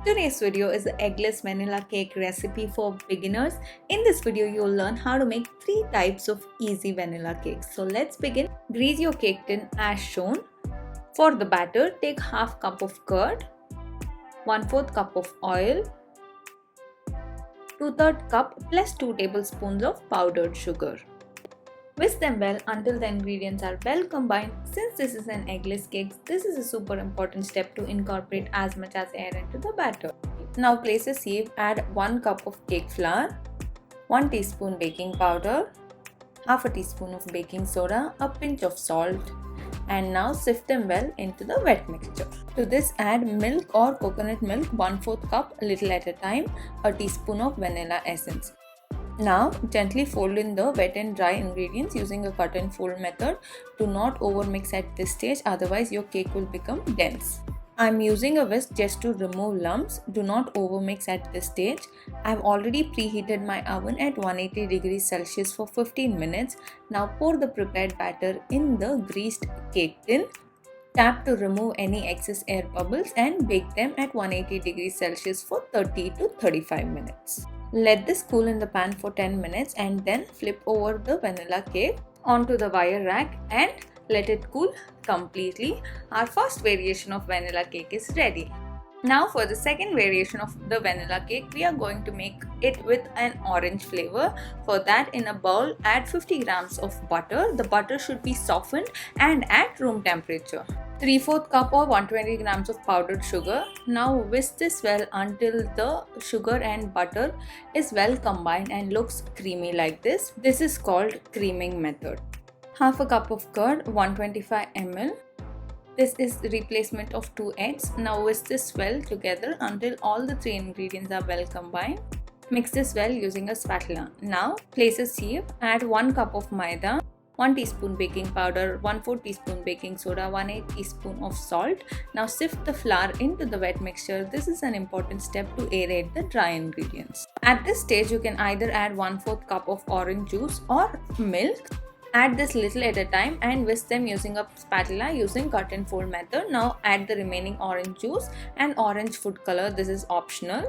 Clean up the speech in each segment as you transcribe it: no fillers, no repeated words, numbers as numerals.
Today's video is the eggless vanilla cake recipe for beginners. In this video, you'll learn how to make 3 types of easy vanilla cakes. So let's begin. Grease your cake tin as shown. For the batter, take half cup of curd, 1/4 cup of oil, 2/3 cup plus 2 tablespoons of powdered sugar. Whisk them well until the ingredients are well combined. Since this is an eggless cake, this is a super important step to incorporate as much as air into the batter. Now place a sieve, add 1 cup of cake flour, 1 teaspoon baking powder, half a teaspoon of baking soda, a pinch of salt, and now sift them well into the wet mixture. To this add milk or coconut milk 1/4 cup, little at a time, a teaspoon of vanilla essence. Now gently fold in the wet and dry ingredients using a cut and fold method. Do not overmix at this stage, otherwise your cake will become dense. I'm using a whisk just to remove lumps. Do not overmix at this stage. I've already preheated my oven at 180 degrees Celsius for 15 minutes. Now pour the prepared batter in the greased cake tin. Tap to remove any excess air bubbles and bake them at 180 degrees Celsius for 30 to 35 minutes. Let this cool in the pan for 10 minutes and then flip over the vanilla cake onto the wire rack and let it cool completely. Our first variation of vanilla cake is ready. Now for the second variation of the vanilla cake, we are going to make it with an orange flavor. For that, in a bowl, add 50 grams of butter. The butter should be softened and at room temperature. 3/4 cup or 120 grams of powdered sugar. Now whisk this well until the sugar and butter is well combined and looks creamy like this. This is called creaming method. Half a cup of curd, 125 ml. This is the replacement of 2 eggs. Now whisk this well together until all the 3 ingredients are well combined. Mix this well using a spatula. Now place a sieve, add 1 cup of maida, 1 teaspoon baking powder, 1/4 teaspoon baking soda, 1/8 teaspoon of salt. Now sift the flour into the wet mixture. This is an important step to aerate the dry ingredients. At this stage, you can either add 1/4 cup of orange juice or milk. Add this little at a time and whisk them using a spatula using cut and fold method. Now add the remaining orange juice and orange food color. This is optional.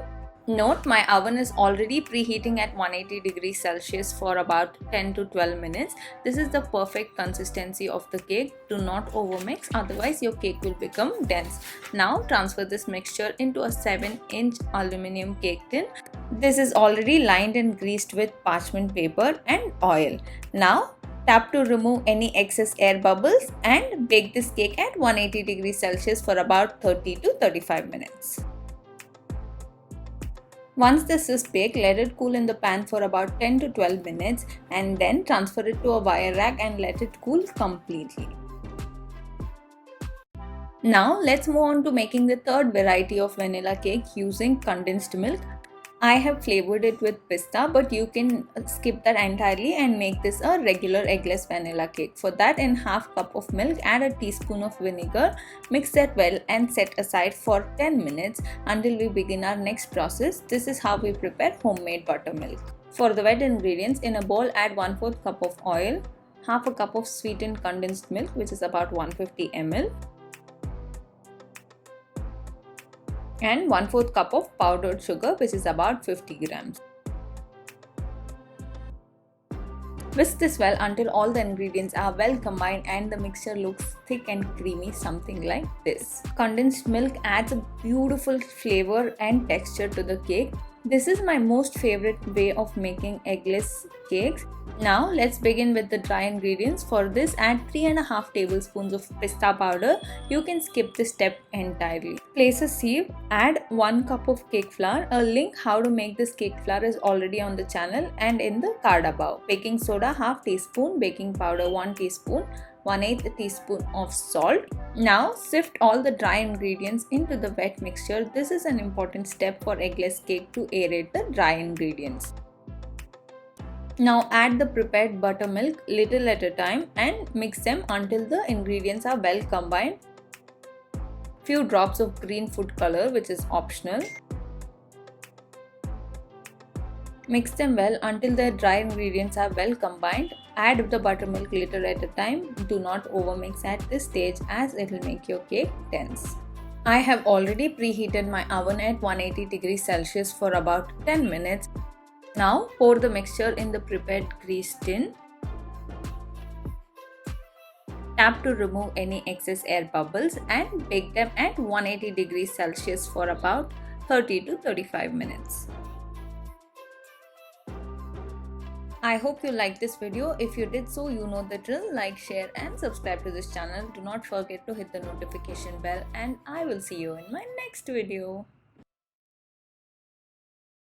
Note, my oven is already preheating at 180 degrees Celsius for about 10 to 12 minutes. This is the perfect consistency of the cake. Do not overmix, otherwise your cake will become dense. Now transfer this mixture into a 7-inch aluminum cake tin. This is already lined and greased with parchment paper and oil. Now tap to remove any excess air bubbles and bake this cake at 180 degrees Celsius for about 30 to 35 minutes. Once this is baked, let it cool in the pan for about 10 to 12 minutes and then transfer it to a wire rack and let it cool completely. Now let's move on to making the third variety of vanilla cake using condensed milk. I have flavored it with pista, but you can skip that entirely and make this a regular eggless vanilla cake. For that, in half cup of milk, add a teaspoon of vinegar, mix that well and set aside for 10 minutes until we begin our next process. This is how we prepare homemade buttermilk. For the wet ingredients, in a bowl add 1/4 cup of oil, half a cup of sweetened condensed milk, which is about 150 ml. And 1/4 cup of powdered sugar, which is about 50 grams. Whisk this well until all the ingredients are well combined and the mixture looks thick and creamy, something like this. Condensed milk adds a beautiful flavor and texture to the cake. This is my most favorite way of making eggless cakes. Now let's begin with the dry ingredients. For this, add 3.5 tablespoons of pista powder. You can skip this step entirely. Place a sieve, add 1 cup of cake flour. A link how to make this cake flour is already on the channel and in the card above. Baking soda half teaspoon, baking powder 1 teaspoon, 1/8 teaspoon of salt. Now sift all the dry ingredients into the wet mixture. This is an important step for eggless cake to aerate the dry ingredients. Now add the prepared buttermilk little at a time and mix them until the ingredients are well combined. Few drops of green food color, which is optional. Mix them well until the dry ingredients are well combined. Add the buttermilk little at a time. Do not overmix at this stage as it will make your cake dense. I have already preheated my oven at 180 degrees Celsius for about 10 minutes. Now pour the mixture in the prepared grease tin. Tap to remove any excess air bubbles and bake them at 180 degrees Celsius for about 30 to 35 minutes. I hope you liked this video. If you did so, you know the drill. Like, share and subscribe to this channel. Do not forget to hit the notification bell and I will see you in my next video.